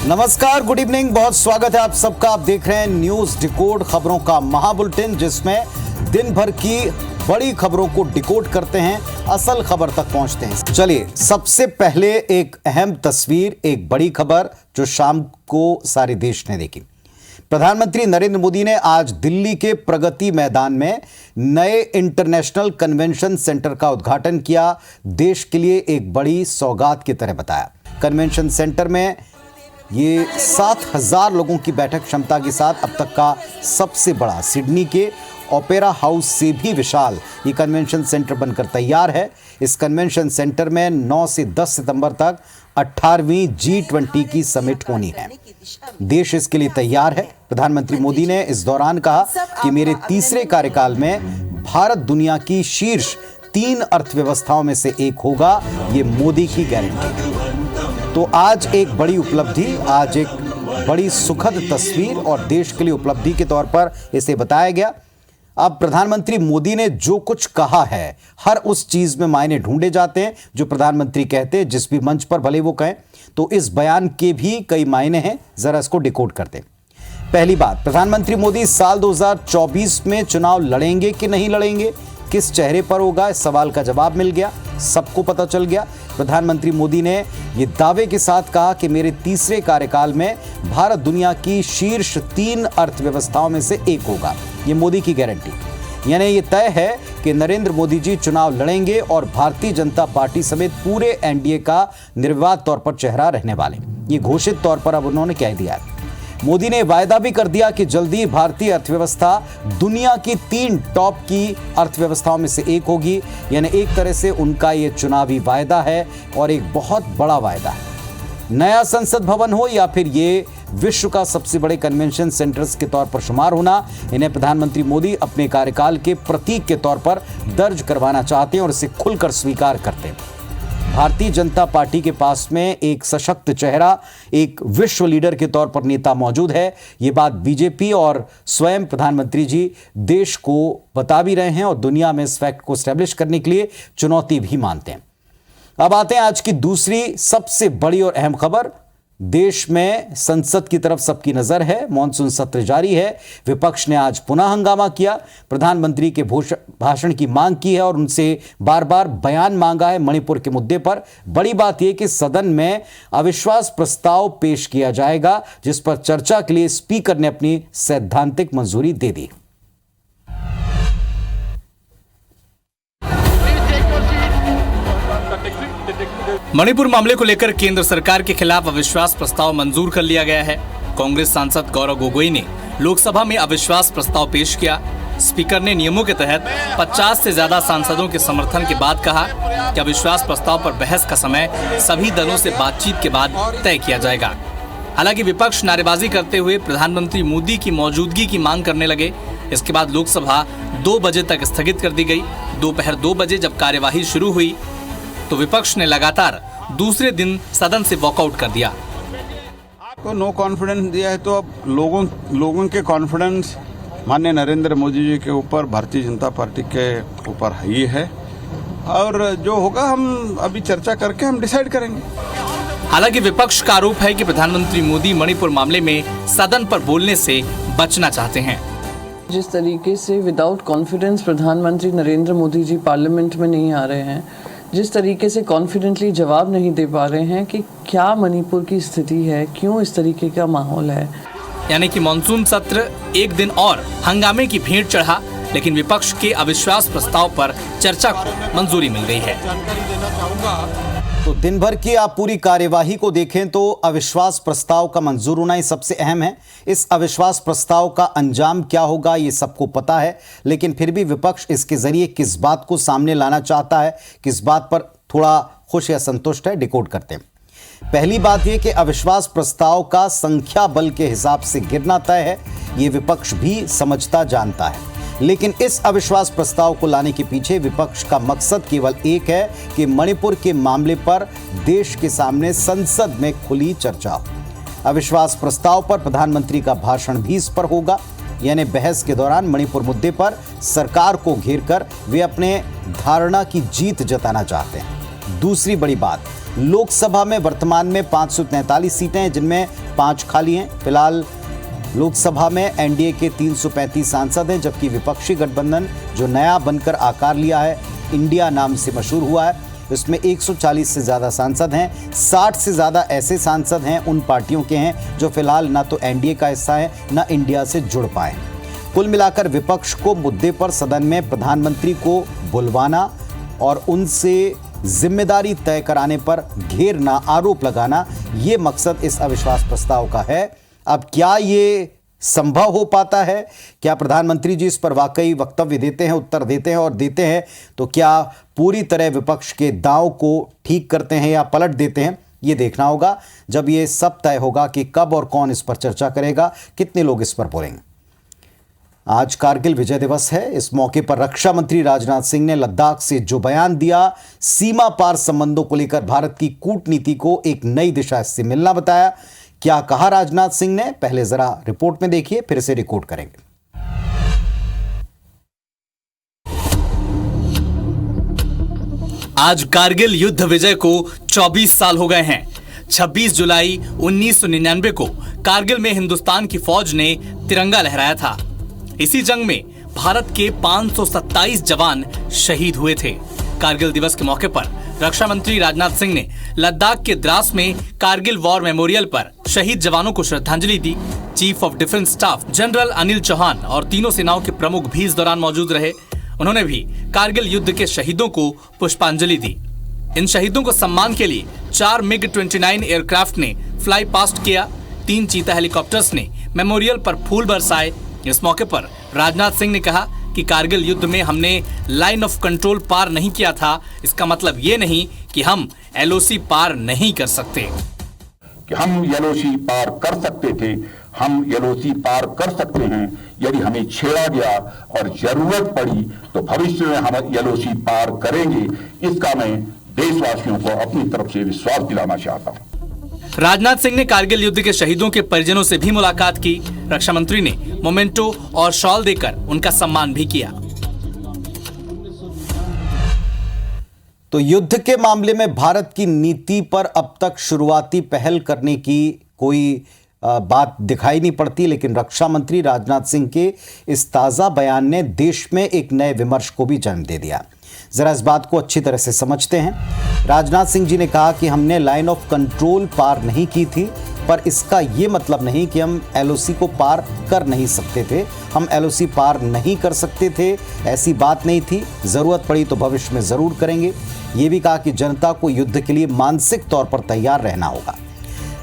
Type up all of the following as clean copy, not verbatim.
नमस्कार, good evening, बहुत स्वागत है आप सबका। आप देख रहे हैं न्यूज डिकोड, खबरों का महाबुलेटिन, जिसमें दिन भर की बड़ी खबरों को डिकोड करते हैं, असल खबर तक पहुंचते हैं। चलिए, सबसे पहले एक अहम तस्वीर, एक बड़ी खबर जो शाम को सारे देश ने देखी। प्रधानमंत्री नरेंद्र मोदी ने आज दिल्ली के प्रगति मैदान में नए इंटरनेशनल कन्वेंशन सेंटर का उद्घाटन किया। देश के लिए एक बड़ी सौगात की तरह बताया। कन्वेंशन सेंटर में ये 7,000 लोगों की बैठक क्षमता के साथ अब तक का सबसे बड़ा, सिडनी के ओपेरा हाउस से भी विशाल ये कन्वेंशन सेंटर बनकर तैयार है। इस कन्वेंशन सेंटर में 9 से 10 सितंबर तक 18वीं G20 की समिट होनी है। देश इसके लिए तैयार है। प्रधानमंत्री मोदी ने इस दौरान कहा कि मेरे तीसरे कार्यकाल में भारत दुनिया की शीर्ष 3 अर्थव्यवस्थाओं में से एक होगा, ये मोदी की गारंटी है। तो आज एक बड़ी उपलब्धि, आज एक बड़ी सुखद तस्वीर और देश के लिए उपलब्धि के तौर पर इसे बताया गया। अब प्रधानमंत्री मोदी ने जो कुछ कहा है, हर उस चीज में मायने ढूंढे जाते हैं जो प्रधानमंत्री कहते हैं, जिस भी मंच पर भले वो कहें। तो इस बयान के भी कई मायने हैं, जरा इसको डिकोड करते हैं। पहली बात, प्रधानमंत्री मोदी साल 2024 में चुनाव लड़ेंगे कि नहीं लड़ेंगे, किस चेहरे पर होगा, इस सवाल का जवाब मिल गया, सबको पता चल गया। प्रधानमंत्री मोदी ने ये दावे के साथ कहा कि मेरे तीसरे कार्यकाल में भारत दुनिया की शीर्ष 3 अर्थव्यवस्थाओं में से एक होगा, ये मोदी की गारंटी। यानी ये तय है कि नरेंद्र मोदी जी चुनाव लड़ेंगे और भारतीय जनता पार्टी समेत पूरे एनडीए का निर्विवाद तौर पर चेहरा रहने वाले, ये घोषित तौर पर अब उन्होंने कह दिया है। मोदी ने वायदा भी कर दिया कि जल्दी भारतीय अर्थव्यवस्था दुनिया की 3 टॉप की अर्थव्यवस्थाओं में से एक होगी। यानी एक तरह से उनका ये चुनावी वायदा है और एक बहुत बड़ा वायदा है। नया संसद भवन हो या फिर ये विश्व का सबसे बड़े कन्वेंशन सेंटर्स के तौर पर शुमार होना, इन्हें प्रधानमंत्री मोदी अपने कार्यकाल के प्रतीक के तौर पर दर्ज करवाना चाहते हैं और इसे खुलकर स्वीकार करते हैं। भारतीय जनता पार्टी के पास में एक सशक्त चेहरा, एक विश्व लीडर के तौर पर नेता मौजूद है। ये बात बीजेपी और स्वयं प्रधानमंत्री जी देश को बता भी रहे हैं और दुनिया में इस फैक्ट को एस्टैब्लिश करने के लिए चुनौती भी मानते हैं। अब आते हैं आज की दूसरी सबसे बड़ी और अहम खबर। देश में संसद की तरफ सबकी नजर है। मॉनसून सत्र जारी है। विपक्ष ने आज पुनः हंगामा किया, प्रधानमंत्री के भाषण की मांग की है और उनसे बार बार बयान मांगा है मणिपुर के मुद्दे पर। बड़ी बात यह कि सदन में अविश्वास प्रस्ताव पेश किया जाएगा, जिस पर चर्चा के लिए स्पीकर ने अपनी सैद्धांतिक मंजूरी दे दी। मणिपुर मामले को लेकर केंद्र सरकार के खिलाफ अविश्वास प्रस्ताव मंजूर कर लिया गया है। कांग्रेस सांसद गौरव गोगोई ने लोकसभा में अविश्वास प्रस्ताव पेश किया। स्पीकर ने नियमों के तहत 50 से ज्यादा सांसदों के समर्थन के बाद कहा कि अविश्वास प्रस्ताव पर बहस का समय सभी दलों से बातचीत के बाद तय किया जाएगा। हालांकि विपक्ष नारेबाजी करते हुए प्रधानमंत्री मोदी की मौजूदगी की मांग करने लगे। इसके बाद लोकसभा 2 बजे तक स्थगित कर दी गई। दोपहर 2 बजे जब कार्यवाही शुरू हुई तो विपक्ष ने लगातार दूसरे दिन सदन से वॉकआउट कर दिया। आपको नो कॉन्फिडेंस दिया है तो अब लोगों के कॉन्फिडेंस माननीय नरेंद्र मोदी जी के ऊपर, भारतीय जनता पार्टी के ऊपर ही है और जो होगा हम अभी चर्चा करके हम डिसाइड करेंगे। हालांकि विपक्ष का आरोप है कि प्रधानमंत्री मोदी मणिपुर मामले में सदन पर बोलने से बचना चाहते हैं। जिस तरीके से विदाउट कॉन्फिडेंस प्रधानमंत्री नरेंद्र मोदी जी पार्लियामेंट में नहीं आ रहे हैं, जिस तरीके से कॉन्फिडेंटली जवाब नहीं दे पा रहे हैं कि क्या मणिपुर की स्थिति है, क्यों इस तरीके का माहौल है। यानी कि मॉनसून सत्र एक दिन और हंगामे की भेंट चढ़ा, लेकिन विपक्ष के अविश्वास प्रस्ताव पर चर्चा को मंजूरी मिल गई है। तो दिन भर की आप पूरी कार्यवाही को देखें तो अविश्वास प्रस्ताव का मंजूर होना ही सबसे अहम है। इस अविश्वास प्रस्ताव का अंजाम क्या होगा ये सबको पता है, लेकिन फिर भी विपक्ष इसके जरिए किस बात को सामने लाना चाहता है, किस बात पर थोड़ा खुश या संतुष्ट है, डिकोड करते हैं। पहली बात यह कि अविश्वास प्रस्ताव का संख्या बल के हिसाब से गिरना तय है, ये विपक्ष भी समझता जानता है। लेकिन इस अविश्वास प्रस्ताव को लाने के पीछे विपक्ष का मकसद केवल एक है कि मणिपुर के मामले पर देश के सामने संसद में खुली चर्चा हो। अविश्वास प्रस्ताव पर प्रधानमंत्री का भाषण भी इस पर होगा। यानी बहस के दौरान मणिपुर मुद्दे पर सरकार को घेरकर वे अपने धारणा की जीत जताना चाहते हैं। दूसरी बड़ी बात, लोकसभा में वर्तमान में 543 सीटें हैं, जिनमें 5 खाली हैं। फिलहाल लोकसभा में एनडीए के 335 सांसद हैं, जबकि विपक्षी गठबंधन जो नया बनकर आकार लिया है, इंडिया नाम से मशहूर हुआ है, इसमें 140 से ज़्यादा सांसद हैं। 60 से ज़्यादा ऐसे सांसद हैं उन पार्टियों के हैं जो फिलहाल ना तो एनडीए का हिस्सा है, ना इंडिया से जुड़ पाए। कुल मिलाकर विपक्ष को मुद्दे पर सदन में प्रधानमंत्री को बुलवाना और उनसे जिम्मेदारी तय कराने पर घेरना, आरोप लगाना, ये मकसद इस अविश्वास प्रस्ताव का है। अब क्या ये संभव हो पाता है? क्या प्रधानमंत्री जी इस पर वाकई वक्तव्य देते हैं, उत्तर देते हैं और देते हैं तो क्या पूरी तरह विपक्ष के दांव को ठीक करते हैं या पलट देते हैं? ये देखना होगा जब ये सब तय होगा कि कब और कौन इस पर चर्चा करेगा, कितने लोग इस पर बोलेंगे। आज कारगिल विजय दिवस है। इस मौके पर रक्षा मंत्री राजनाथ सिंह ने लद्दाख से जो बयान दिया, सीमा पार संबंधों को लेकर भारत की कूटनीति को एक नई दिशा से मिलना बताया। क्या कहा राजनाथ सिंह ने, पहले जरा रिपोर्ट में देखिए, फिर से रिकॉर्ड करेंगे। आज कारगिल युद्ध विजय को 24 साल हो गए हैं। 26 जुलाई 1999 को कारगिल में हिंदुस्तान की फौज ने तिरंगा लहराया था। इसी जंग में भारत के 527 जवान शहीद हुए थे। कारगिल दिवस के मौके पर रक्षा मंत्री राजनाथ सिंह ने लद्दाख के द्रास में कारगिल वॉर मेमोरियल पर शहीद जवानों को श्रद्धांजलि दी। Chief of defence staff general Anil Chauhan और तीनों सेनाओं के प्रमुख भी इस दौरान मौजूद रहे। उन्होंने भी कारगिल युद्ध के शहीदों को पुष्पांजलि दी। इन शहीदों को सम्मान के लिए 4 MiG-29 एयरक्राफ्ट ने फ्लाई पास्ट किया। 3 चीता हेलीकॉप्टर्स ने मेमोरियल पर फूल बरसाए। इस मौके पर राजनाथ सिंह ने कहा कि कारगिल युद्ध में हमने लाइन ऑफ कंट्रोल पार नहीं किया था। इसका मतलब ये नहीं कि हम एलओसी पार नहीं कर सकते। कि हम एलओसी पार कर सकते थे, हम एलओसी पार कर सकते हैं। यदि हमें छेड़ा गया और जरूरत पड़ी तो भविष्य में हम एलओसी पार करेंगे। इसका मैं देशवासियों को अपनी तरफ से विश्वास दिलाना चाहता हूं। राजनाथ सिंह ने कारगिल युद्ध के शहीदों के परिजनों से भी मुलाकात की। रक्षा मंत्री ने मोमेंटो और शॉल देकर उनका सम्मान भी किया। तो युद्ध के मामले में भारत की नीति पर अब तक शुरुआती पहल करने की कोई बात दिखाई नहीं पड़ती, लेकिन रक्षा मंत्री राजनाथ सिंह के इस ताजा बयान ने देश में एक नए विमर्श को भी जन्म दे दिया। जरा इस बात को अच्छी तरह से समझते हैं। राजनाथ सिंह जी ने कहा कि हमने लाइन ऑफ कंट्रोल पार नहीं की थी, पर इसका ये मतलब नहीं कि हम एलओसी को पार कर नहीं सकते थे। हम एलओसी पार नहीं कर सकते थे, ऐसी बात नहीं थी। ज़रूरत पड़ी तो भविष्य में ज़रूर करेंगे। ये भी कहा कि जनता को युद्ध के लिए मानसिक तौर पर तैयार रहना होगा।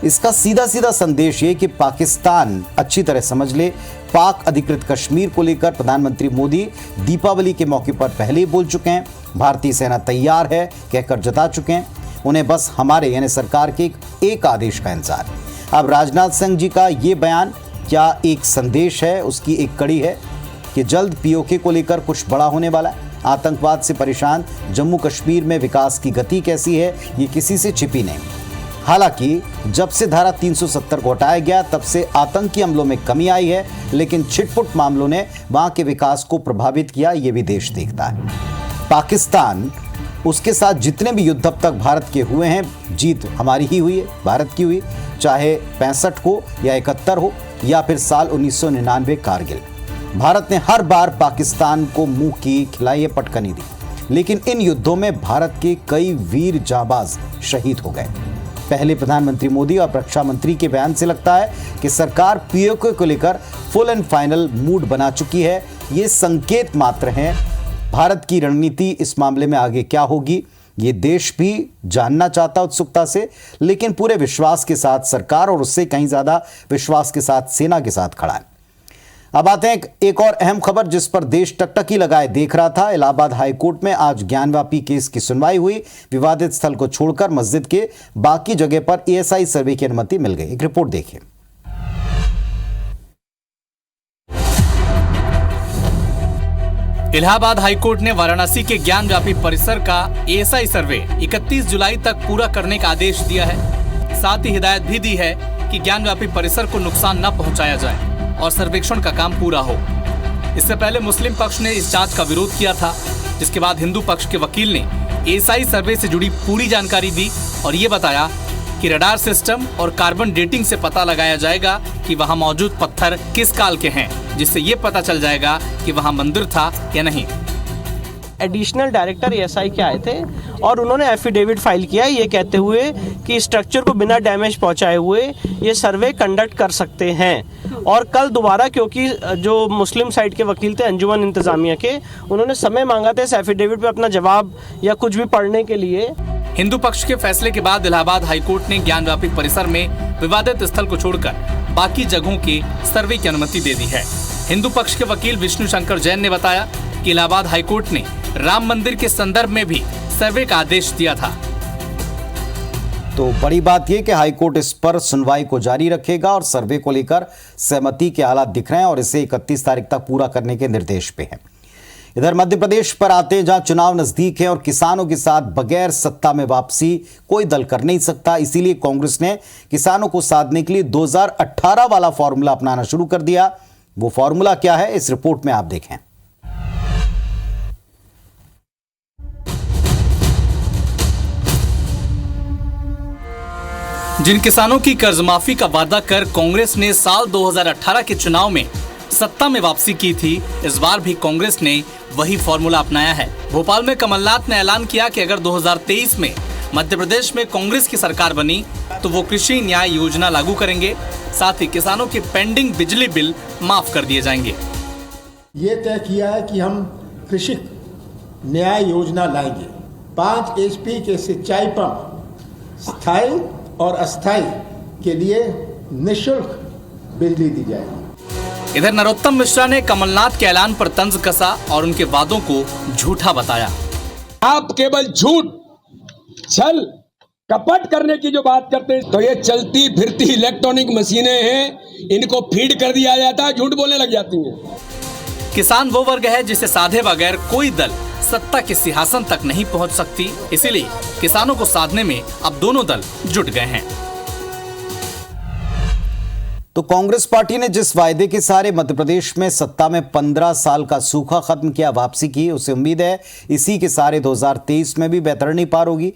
इसका सीधा सीधा संदेश ये कि पाकिस्तान अच्छी तरह समझ ले, पाक अधिकृत कश्मीर को लेकर प्रधानमंत्री मोदी दीपावली के मौके पर पहले ही बोल चुके हैं। भारतीय सेना तैयार है कहकर जता चुके हैं। उन्हें बस हमारे यानी सरकार के एक आदेश का इंतजार। अब राजनाथ सिंह जी का ये बयान क्या एक संदेश है, उसकी एक कड़ी है कि जल्द पीओके को लेकर कुछ बड़ा होने वाला है। आतंकवाद से परेशान जम्मू कश्मीर में विकास की गति कैसी है, ये किसी से छिपी नहीं। हालांकि जब से धारा 370 को हटाया गया तब से आतंकी हमलों में कमी आई है, लेकिन छिटपुट मामलों ने वहां के विकास को प्रभावित किया, ये भी देश देखता है। पाकिस्तान, उसके साथ जितने भी युद्ध अब तक भारत के हुए हैं, जीत हमारी ही हुई है, भारत की हुई, चाहे 65 हो या 71 हो या फिर साल 1999 कारगिल। भारत ने हर बार पाकिस्तान को मुंह की खिलाई पटकनी दी, लेकिन इन युद्धों में भारत के कई वीर जाबाज शहीद हो गए। पहले प्रधानमंत्री मोदी और रक्षा मंत्री के बयान से लगता है कि सरकार पीओके को लेकर फुल एंड फाइनल मूड बना चुकी है। ये संकेत मात्र हैं। भारत की रणनीति इस मामले में आगे क्या होगी, ये देश भी जानना चाहता उत्सुकता से, लेकिन पूरे विश्वास के साथ सरकार और उससे कहीं ज्यादा विश्वास के साथ सेना के साथ खड़ा है। अब आते हैं एक और अहम खबर जिस पर देश टकटकी लगाए देख रहा था। इलाहाबाद हाईकोर्ट में आज ज्ञानवापी केस की सुनवाई हुई। विवादित स्थल को छोड़कर मस्जिद के बाकी जगह पर एएसआई सर्वे की अनुमति मिल गई। एक रिपोर्ट देखिए। इलाहाबाद हाईकोर्ट ने वाराणसी के ज्ञानव्यापी परिसर का एएसआई सर्वे 31 जुलाई तक पूरा करने का आदेश दिया है। साथ ही हिदायत भी दी है कि ज्ञानव्यापी परिसर को नुकसान न पहुंचाया जाए और सर्वेक्षण का काम पूरा हो। इससे पहले मुस्लिम पक्ष ने इस जांच का विरोध किया था, जिसके बाद हिंदू पक्ष के वकील ने एएसआई सर्वे से जुड़ी पूरी जानकारी दी और ये बताया कि रडार सिस्टम और कार्बन डेटिंग से पता लगाया जाएगा कि वहां मौजूद पत्थर किस काल के हैं, जिससे ये पता चल जाएगा कि वहां मंदिर था या नहीं। एडिशनल डायरेक्टर एएसआई के आए थे और उन्होंने एफिडेविट फाइल किया ये कहते हुए कि स्ट्रक्चर को बिना डैमेज पहुंचाए हुए ये सर्वे कंडक्ट कर सकते हैं। और कल दोबारा, क्योंकि जो मुस्लिम साइड के वकील थे अंजुमन इंतजामिया के, उन्होंने समय मांगा था इस एफिडेविट पे अपना जवाब या कुछ भी पढ़ने के लिए। हिंदू पक्ष के फैसले के बाद इलाहाबाद हाईकोर्ट ने ज्ञान व्यापी परिसर में विवादित स्थल को छोड़कर बाकी जगहों के सर्वे की अनुमति दे दी है। हिंदू पक्ष के वकील विष्णु शंकर जैन ने बताया कि इलाहाबाद हाईकोर्ट ने राम मंदिर के संदर्भ में भी सर्वे का आदेश दिया था। तो बड़ी बात यह कि हाईकोर्ट इस पर सुनवाई को जारी रखेगा और सर्वे को लेकर सहमति के हालात दिख रहे हैं और इसे 31 तारीख तक पूरा करने के निर्देश पे है। इधर मध्य प्रदेश पर आते हैं, जहां चुनाव नजदीक है और किसानों के साथ बगैर सत्ता में वापसी कोई दल कर नहीं सकता। इसीलिए कांग्रेस ने किसानों को साधने के लिए 2018 वाला फॉर्मूला अपनाना शुरू कर दिया। वो फॉर्मूला क्या है, इस रिपोर्ट में आप देखें। जिन किसानों की कर्ज माफी का वादा कर कांग्रेस ने साल 2018 के चुनाव में सत्ता में वापसी की थी, इस बार भी कांग्रेस ने वही फॉर्मूला अपनाया है। भोपाल में कमलनाथ ने ऐलान किया कि अगर 2023 में मध्य प्रदेश में कांग्रेस की सरकार बनी तो वो कृषि न्याय योजना लागू करेंगे, साथ ही किसानों के पेंडिंग बिजली बिल माफ कर दिए जाएंगे। ये तय किया है कि हम कृषि न्याय योजना लाएंगे। 5 HP के सिंचाई पंप स्थायी और अस्थायी के लिए निःशुल्क बिजली दी जाएगी। इधर नरोत्तम मिश्रा ने कमलनाथ के ऐलान पर तंज कसा और उनके वादों को झूठा बताया। आप केवल झूठ, छल, कपट करने की जो बात करते हैं, तो ये चलती फिरती इलेक्ट्रॉनिक मशीनें हैं, इनको फीड कर दिया जाता है, झूठ बोलने लग जाती हैं। किसान वो वर्ग है जिसे साधे बगैर कोई दल सत्ता के सिंहासन तक नहीं पहुंच सकती, इसीलिए किसानों को साधने में अब दोनों दल जुट गए हैं। तो कांग्रेस पार्टी ने जिस वायदे के सहारे मध्य प्रदेश में सत्ता में 15 साल का सूखा खत्म किया, वापसी की, उसे उम्मीद है इसी के सहारे 2023 में भी बैतरणी पार होगी।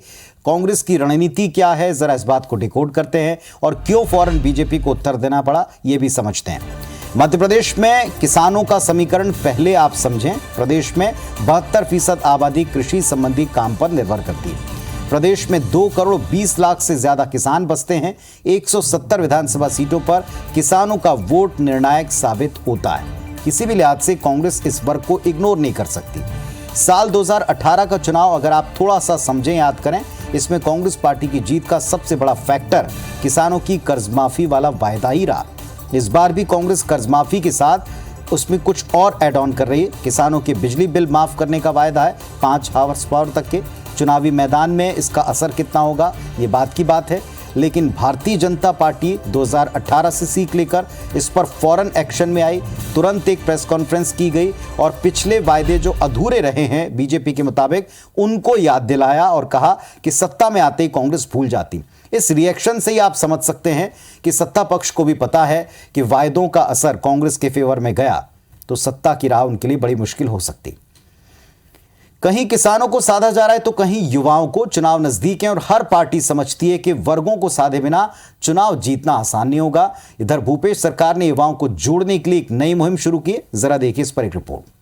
कांग्रेस की रणनीति क्या है, जरा इस बात को डिकोड करते हैं और क्यों फौरन बीजेपी को उत्तर देना पड़ा, यह भी समझते हैं। मध्य प्रदेश में किसानों का समीकरण पहले आप समझें। प्रदेश में 72% आबादी कृषि संबंधी काम पर निर्भर करती है। प्रदेश में 2 करोड़ 20 लाख से ज्यादा किसान बसते हैं। 170 विधानसभा सीटों पर किसानों का वोट निर्णायक साबित होता है। किसी भी लिहाज से कांग्रेस इस वर्ग को इग्नोर नहीं कर सकती। साल 2018 का चुनाव अगर आप थोड़ा सा समझें, याद करें, इसमें कांग्रेस पार्टी की जीत का सबसे बड़ा फैक्टर किसानों की कर्ज माफी वाला वायदा ही रहा। इस बार भी कांग्रेस कर्ज माफी के साथ उसमें कुछ और ऐड ऑन कर रही है। किसानों के बिजली बिल माफ करने का वायदा है 5 हॉर्स पावर तक के। चुनावी मैदान में इसका असर कितना होगा, ये बात की बात है, लेकिन भारतीय जनता पार्टी 2018 से सीख लेकर इस पर फौरन एक्शन में आई। तुरंत एक प्रेस कॉन्फ्रेंस की गई और पिछले वायदे जो अधूरे रहे हैं बीजेपी के मुताबिक, उनको याद दिलाया और कहा कि सत्ता में आते ही कांग्रेस भूल जाती। इस रिएक्शन से ही आप समझ सकते हैं कि सत्ता पक्ष को भी पता है कि वायदों का असर कांग्रेस के फेवर में गया तो सत्ता की राह उनके लिए बड़ी मुश्किल हो सकती। कहीं किसानों को साधा जा रहा है तो कहीं युवाओं को। चुनाव नजदीक है और हर पार्टी समझती है कि वर्गों को साधे बिना चुनाव जीतना आसान नहीं होगा। इधर भूपेश सरकार ने युवाओं को जोड़ने के लिए एक नई मुहिम शुरू की। जरा देखिए इस पर एक रिपोर्ट।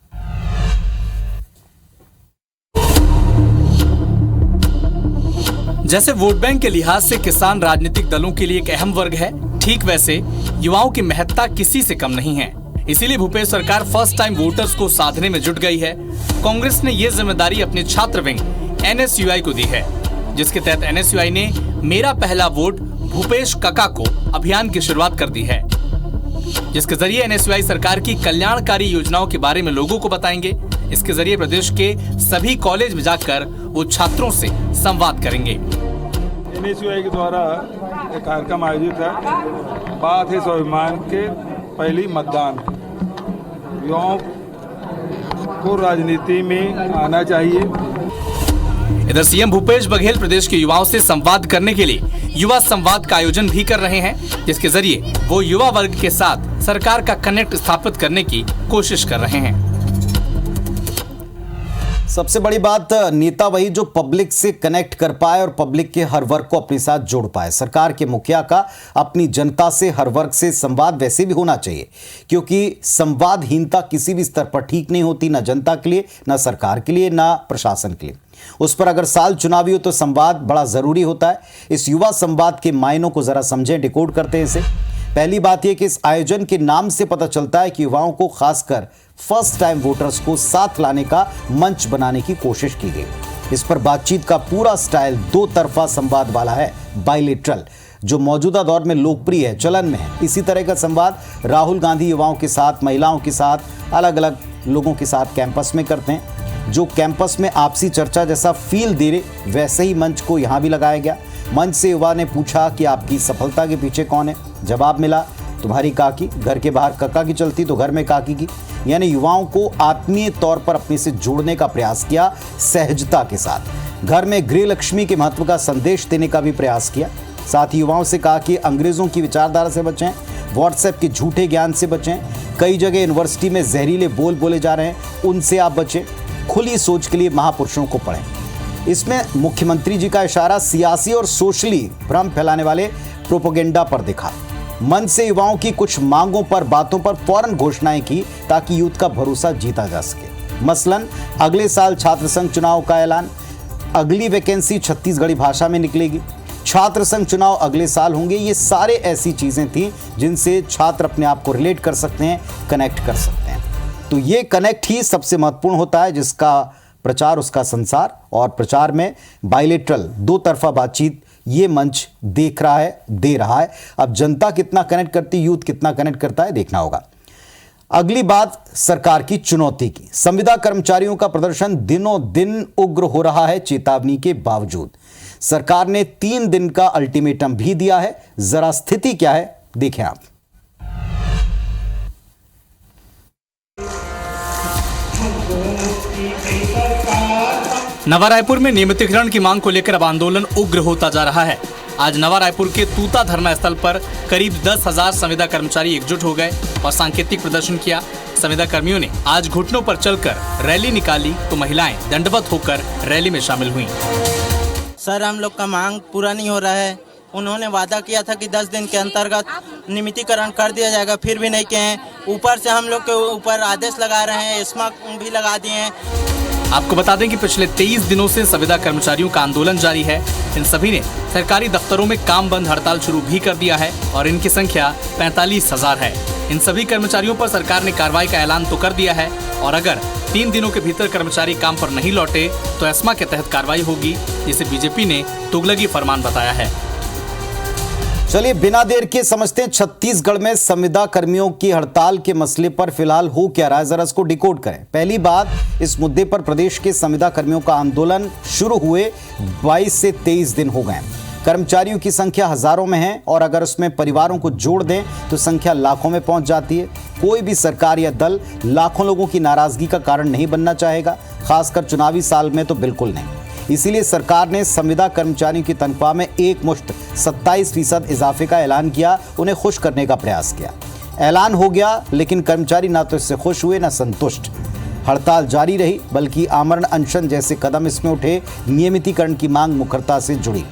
जैसे वोट बैंक के लिहाज से किसान राजनीतिक दलों के लिए एक अहम वर्ग है, ठीक वैसे युवाओं की महत्ता किसी से कम नहीं है। इसीलिए भूपेश सरकार फर्स्ट टाइम वोटर्स को साधने में जुट गई है। कांग्रेस ने ये जिम्मेदारी अपने छात्र विंग NSUI को दी है, जिसके तहत NSUI ने मेरा पहला वोट भूपेश काका को अभियान की शुरुआत कर दी है, जिसके जरिए NSUI सरकार की कल्याणकारी योजनाओं के बारे में लोगों को बताएंगे। इसके जरिए प्रदेश के सभी कॉलेज में जाकर वो छात्रों से संवाद करेंगे। NSUI के द्वारा एक कार्यक्रम आयोजित है, बात है स्वाभिमान के पहली मतदान। युवाओं को राजनीति में आना चाहिए। इधर सीएम भूपेश बघेल प्रदेश के युवाओं से संवाद करने के लिए युवा संवाद का आयोजन भी कर रहे हैं, जिसके जरिए वो युवा वर्ग के साथ सरकार का कनेक्ट स्थापित करने की कोशिश कर रहे हैं। सबसे बड़ी बात, नेता वही जो पब्लिक से कनेक्ट कर पाए और पब्लिक के हर वर्ग को अपने साथ जोड़ पाए। सरकार के मुखिया का अपनी जनता से, हर वर्ग से संवाद वैसे भी होना चाहिए, क्योंकि संवादहीनता किसी भी स्तर पर ठीक नहीं होती, ना जनता के लिए, ना सरकार के लिए, ना प्रशासन के लिए। उस पर अगर साल चुनावी हो तो संवाद बड़ा जरूरी होता है। इस युवा संवाद के मायनों को जरा समझें, डिकोड करते हैं इसे। पहली बात यह कि इस आयोजन के नाम से पता चलता है कि युवाओं को, खासकर फर्स्ट टाइम वोटर्स को साथ लाने का मंच बनाने की कोशिश की गई। इस पर बातचीत का पूरा स्टाइल दो तरफा संवाद वाला है, बाइलेटरल, जो मौजूदा दौर में लोकप्रिय है, चलन में है। इसी तरह का संवाद राहुल गांधी युवाओं के साथ, महिलाओं के साथ, अलग अलग लोगों के साथ कैंपस में करते हैं। जो कैंपस में आपसी चर्चा जैसा फील दे रहे, वैसे ही मंच को यहाँ भी लगाया गया। मंच से युवा ने पूछा कि आपकी सफलता के पीछे कौन है। जवाब मिला, तुम्हारी काकी, घर के बाहर कक्का की चलती तो घर में काकी की। यानी युवाओं को आत्मीय तौर पर अपने से जोड़ने का प्रयास किया, सहजता के साथ। घर में गृह लक्ष्मी के महत्व का संदेश देने का भी प्रयास किया। साथ ही युवाओं से कहा कि अंग्रेजों की विचारधारा से बचें, व्हाट्सएप के झूठे ज्ञान से बचें, कई जगह यूनिवर्सिटी में जहरीले बोल बोले जा रहे हैं, उनसे आप बचें, खुली सोच के लिए महापुरुषों को पढ़ें। इसमें मुख्यमंत्री जी का इशारा सियासी और सोशली भ्रम फैलाने वाले प्रोपेगेंडा पर दिखा। मंच से युवाओं की कुछ मांगों पर, बातों पर फौरन घोषणाएं की ताकि यूथ का भरोसा जीता जा सके। मसलन अगले साल छात्र संघ चुनाव का ऐलान, अगली वैकेंसी छत्तीसगढ़ी भाषा में निकलेगी, छात्र संघ चुनाव अगले साल होंगे। ये सारे ऐसी चीजें थी जिनसे छात्र अपने आप को रिलेट कर सकते हैं, कनेक्ट कर सकते हैं। तो ये कनेक्ट ही सबसे महत्वपूर्ण होता है, जिसका प्रचार उसका संसार। और प्रचार में बाइलेटरल, दो तरफा बातचीत ये मंच देख रहा है, दे रहा है। अब जनता कितना कनेक्ट करती, यूथ कितना कनेक्ट करता है, देखना होगा। अगली बात सरकार की चुनौती की। संविदा कर्मचारियों का प्रदर्शन दिनों दिन उग्र हो रहा है, चेतावनी के बावजूद। सरकार ने 3 दिन का अल्टीमेटम भी दिया है। जरा स्थिति क्या है, देखें आप। नवा रायपुर में नियमितीकरण की मांग को लेकर अब आंदोलन उग्र होता जा रहा है। आज नवा रायपुर के तूता धरना स्थल पर करीब 10,000 संविदा कर्मचारी एकजुट हो गए और सांकेतिक प्रदर्शन किया। संविदा कर्मियों ने आज घुटनों पर चलकर रैली निकाली तो महिलाएं दंडवत होकर रैली में शामिल हुईं। सर, हम लोग का मांग पूरा नहीं हो रहा है। उन्होंने वादा किया था कि 10 दिन के अंतर्गत नियमितीकरण कर दिया जाएगा, फिर भी नहीं किए हैं। ऊपर से हम लोग के ऊपर आदेश लगा रहे हैं, एस्मा भी लगा दिए हैं। आपको बता दें कि पिछले 23 दिनों से संविदा कर्मचारियों का आंदोलन जारी है। इन सभी ने सरकारी दफ्तरों में काम बंद हड़ताल शुरू भी कर दिया है और इनकी संख्या 45,000 है। इन सभी कर्मचारियों पर सरकार ने कार्रवाई का ऐलान तो कर दिया है और अगर 3 दिनों के भीतर कर्मचारी काम पर नहीं लौटे तो एस्मा के तहत कार्रवाई होगी, जिसे बीजेपी ने तुगलकी फरमान बताया है। चलिए बिना देर के समझते हैं छत्तीसगढ़ में संविदा कर्मियों की हड़ताल के मसले पर फिलहाल हो क्या रहा है, जरा इसको डिकोड करें। पहली बात, इस मुद्दे पर प्रदेश के संविदा कर्मियों का आंदोलन शुरू हुए 22 से 23 दिन हो गए। कर्मचारियों की संख्या हजारों में है और अगर उसमें परिवारों को जोड़ दें तो संख्या लाखों में पहुंच जाती है। कोई भी सरकार या दल लाखों लोगों की नाराजगी का कारण नहीं बनना चाहेगा, खासकर चुनावी साल में तो बिल्कुल नहीं। इसीलिए सरकार ने संविदा कर्मचारियों की तनख्वाह में एक मुश्त 27% इजाफे का ऐलान किया, उन्हें खुश करने का प्रयास किया। ऐलान हो गया, लेकिन कर्मचारी ना तो इससे खुश हुए ना संतुष्ट। हड़ताल जारी रही, बल्कि आमरण अनशन जैसे कदम इसमें उठे। नियमितीकरण की मांग मुखरता से जुड़ी।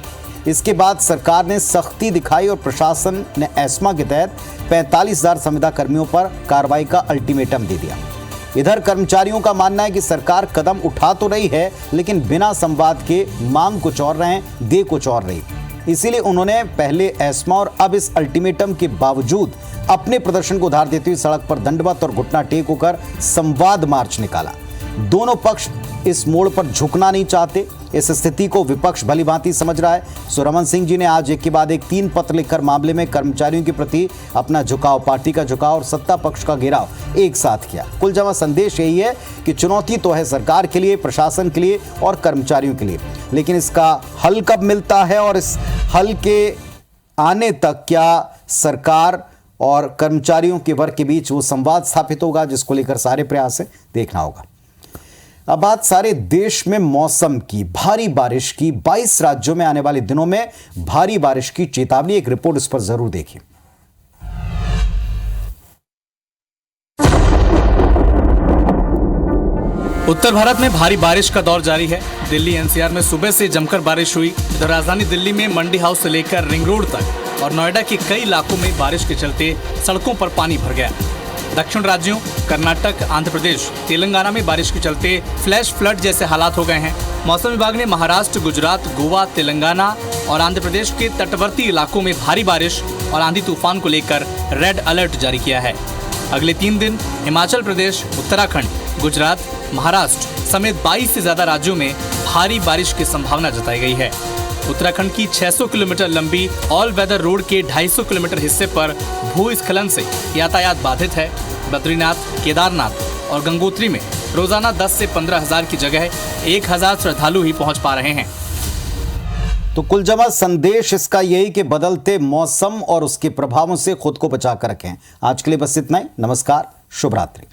इसके बाद सरकार ने सख्ती दिखाई और प्रशासन ने एस्मा के तहत 45,000 संविदा कर्मियों पर कार्रवाई का अल्टीमेटम दे दिया। इधर कर्मचारियों का मानना है कि सरकार कदम उठा तो रही है, लेकिन बिना संवाद के मांग कुछ और रहे, दे कुछ और रही। इसीलिए उन्होंने पहले एस्मा और अब इस अल्टीमेटम के बावजूद अपने प्रदर्शन को उधार देते हुए सड़क पर दंडवत और घुटना टेक होकर संवाद मार्च निकाला। दोनों पक्ष इस मोड़ पर झुकना नहीं चाहते। इस स्थिति को विपक्ष भलीभांति समझ रहा है। सो रमन सिंह जी ने आज एक के बाद एक 3 पत्र लिखकर मामले में कर्मचारियों के प्रति अपना झुकाव, पार्टी का झुकाव और सत्ता पक्ष का घेराव एक साथ किया। कुल जमा संदेश यही है कि चुनौती तो है सरकार के लिए, प्रशासन के लिए और कर्मचारियों के लिए, लेकिन इसका हल कब मिलता है और इस हल के आने तक क्या सरकार और कर्मचारियों के वर्ग के बीच वो संवाद स्थापित होगा, जिसको लेकर सारे प्रयास है, देखना होगा। अब बात सारे देश में मौसम की, भारी बारिश की। 22 राज्यों में आने वाले दिनों में भारी बारिश की चेतावनी। एक रिपोर्ट इस पर जरूर देखिए। उत्तर भारत में भारी बारिश का दौर जारी है। दिल्ली एनसीआर में सुबह से जमकर बारिश हुई। इधर राजधानी दिल्ली में मंडी हाउस से लेकर रिंग रोड तक और नोएडा के कई इलाकों में बारिश के चलते सड़कों पर पानी भर गया। दक्षिण राज्यों कर्नाटक, आंध्र प्रदेश, तेलंगाना में बारिश के चलते फ्लैश फ्लड जैसे हालात हो गए हैं। मौसम विभाग ने महाराष्ट्र, गुजरात, गोवा, तेलंगाना और आंध्र प्रदेश के तटवर्ती इलाकों में भारी बारिश और आंधी तूफान को लेकर रेड अलर्ट जारी किया है। अगले 3 दिन हिमाचल प्रदेश, उत्तराखंड, गुजरात, महाराष्ट्र समेत 22 से ज्यादा राज्यों में भारी बारिश की संभावना जताई गई है। उत्तराखंड की 600 किलोमीटर लंबी ऑल वेदर रोड के 250 किलोमीटर हिस्से पर भूस्खलन से यातायात बाधित है। बद्रीनाथ, केदारनाथ और गंगोत्री में रोजाना 10 से 15 हजार की जगह 1000 श्रद्धालु ही पहुंच पा रहे हैं। तो कुल जमा संदेश इसका यही कि बदलते मौसम और उसके प्रभावों से खुद को बचा कर रखें। आज के लिए बस इतना ही। नमस्कार, शुभ रात्रि।